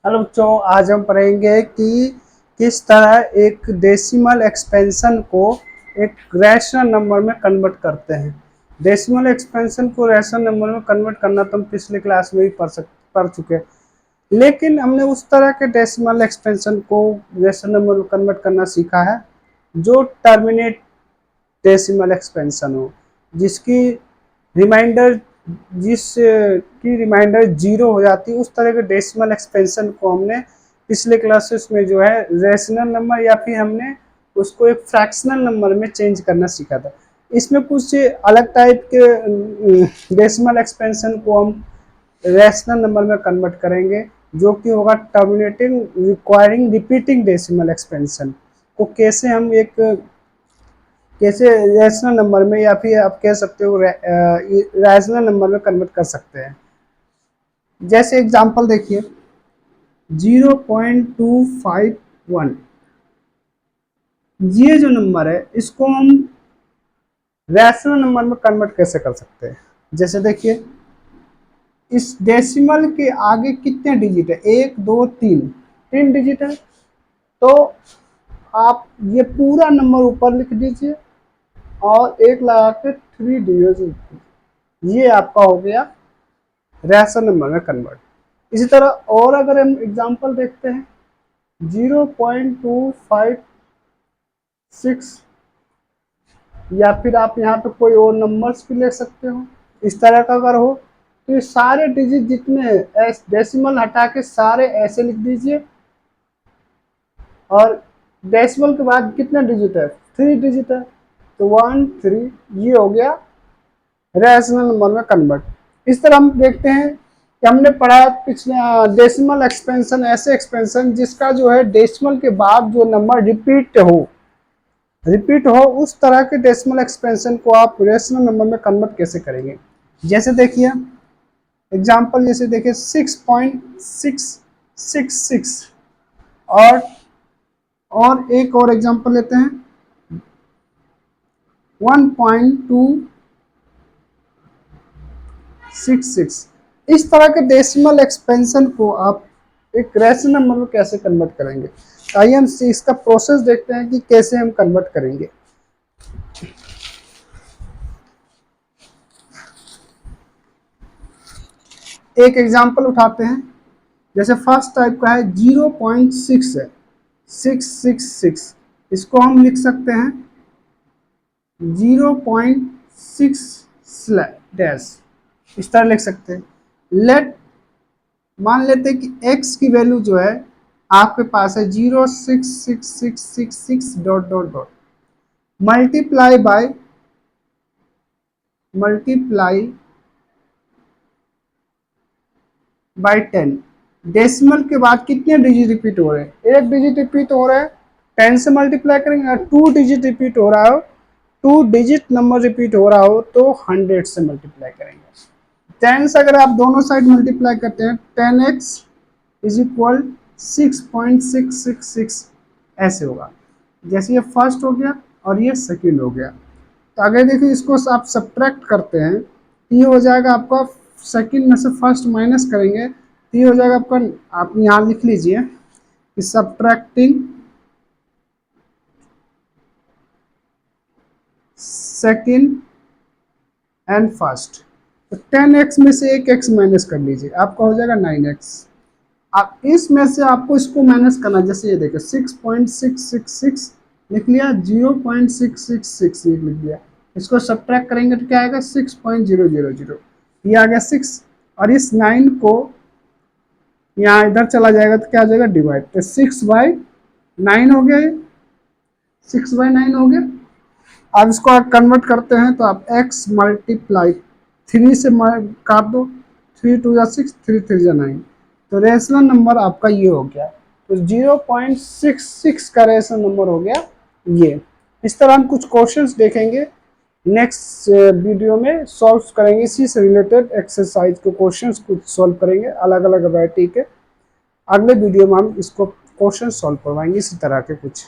Hello बच्चों, आज हम पढ़ेंगे कि किस तरह एक डेसिमल एक्सपेंशन को एक रैशनल नंबर में कन्वर्ट करते हैं। डेसिमल एक्सपेंशन को रैशनल नंबर में कन्वर्ट करना तो हम पिछले क्लास में ही पढ़ चुके हैं, लेकिन हमने उस तरह के डेसिमल एक्सपेंशन को रैशनल नंबर में कन्वर्ट करना सीखा है जो टर्मिनेट डेसिमल एक्सपेंशन हो, जिसकी रिमाइंडर जिसकी रिमाइंडर जीरो हो जाती है। उस तरह के डेसिमल एक्सपेंशन को हमने पिछले क्लासेस में जो है रैशनल नंबर या फिर हमने उसको एक फ्रैक्शनल नंबर में चेंज करना सीखा था। इसमें कुछ अलग टाइप के डेसिमल एक्सपेंशन को हम रैशनल नंबर में कन्वर्ट करेंगे, जो कि होगा terminating requiring repeating decimal expansion को कैसे रैशनल नंबर में या फिर आप कह सकते हो रैशनल नंबर में कन्वर्ट कर सकते हैं। जैसे एग्जांपल देखिए 0.251, ये जो नंबर है इसको हम रैशनल नंबर में कन्वर्ट कैसे कर सकते हैं। जैसे देखिए इस डेसिमल के आगे कितने डिजिट है, 1 2 3 डिजिट है, तो आप ये पूरा नंबर ऊपर लिख दीजिए और 1 लगा के 3 डिजिट, ये आपका हो गया रैशनल नंबर में कन्वर्ट। इसी तरह और अगर हम एग्जांपल देखते हैं 0.256, या फिर आप यहाँ पे कोई और नंबर्स भी ले सकते हो। इस तरह का अगर हो तो ये सारे डिजिट जितने डेसिमल हटा के सारे ऐसे लिख दीजिए, और डेसिमल के बाद कितने डिजिट है, 3 डिजिट है, तो 1 3, ये हो गया रैशनल नंबर में कन्वर्ट। इस तरह हम देखते हैं कि हमने पढ़ा पिछले डेसिमल एक्सपेंशन, ऐसे एक्सपेंशन जिसका जो है डेसिमल के बाद जो नंबर रिपीट हो उस तरह के डेसिमल एक्सपेंशन को आप रैशनल नंबर में कन्वर्ट कैसे करेंगे। जैसे देखिए एग्जांपल, जैसे देखिए 6.666, और एक और एग्जांपल लेते हैं 1.266। इस तरह के डेसिमल एक्सपेंशन को आप एक रैशनल नंबर में कैसे कन्वर्ट करेंगे। आइए हम इसका प्रोसेस देखते हैं कि कैसे हम कन्वर्ट करेंगे। एक एग्जांपल उठाते हैं, जैसे फर्स्ट टाइप का है 0.6 है, 666, इसको हम लिख सकते हैं 0.6 डैश, इस तरह लिख सकते हैं। मान लेते हैं कि x की वैल्यू जो है आपके पास है 0.66666 dot dot dot multiply by 10। Decimal के बाद कितने डिजिट रिपीट हो रहे हैं, एक डिजिट रिपीट हो रहा है, 10 से मल्टीप्लाई करेंगे। 2 डिजिट रिपीट हो रहा हो, 2 डिजिट नंबर रिपीट हो रहा हो तो 100 से मल्टीप्लाई करेंगे। 10 से अगर आप दोनों साइड मल्टीप्लाई करते हैं 10x इज इक्वल 6.666, ऐसे होगा। जैसे ये फर्स्ट हो गया और ये सेकंड हो गया, तो अगर देखिए इसको आप सब्ट्रैक्ट करते हैं तो ये हो जाएगा आपका, सेकंड में से फर्स्ट माइनस करेंगे तो ये हो जाएगा आपका, आप यहाँ लिख लीजिए कि सब्ट्रैक्टिंग सेकंड एंड फर्स्ट, तो 10x में से एक x माइनस कर लीजिए, आपका हो जाएगा 9x। आप इसमें से आपको इसको माइनस करना, जैसे ये देखिए 6.666 लिख लिया, 0.666 लिख दिया, इसको सब्ट्रैक्ट करेंगे तो क्या आएगा 6.000, ये आ गया 6, और इस 9 को यहाँ इधर चला जाएगा तो क्या आ जाएगा डिवाइड, तो 6/9 हो गया, 6/9 हो गया। अब इसको आप कन्वर्ट करते हैं तो आप x मल्टीप्लाई 3 से काट दो, 3 2 जा 6, 3 3 जा 9, तो रैशनल नंबर आपका ये हो गया, तो 0.66 का रैशनल नंबर हो गया ये। इस तरह हम कुछ क्वेश्चंस देखेंगे नेक्स्ट वीडियो में, सॉल्व करेंगे इसी से रिलेटेड एक्सरसाइज के क्वेश्चंस कुछ सॉल्व करेंगे अलग अलग वैरायटी के। अगले वीडियो में हम इसको क्वेश्चन सॉल्व करवाएंगे इसी तरह के कुछ।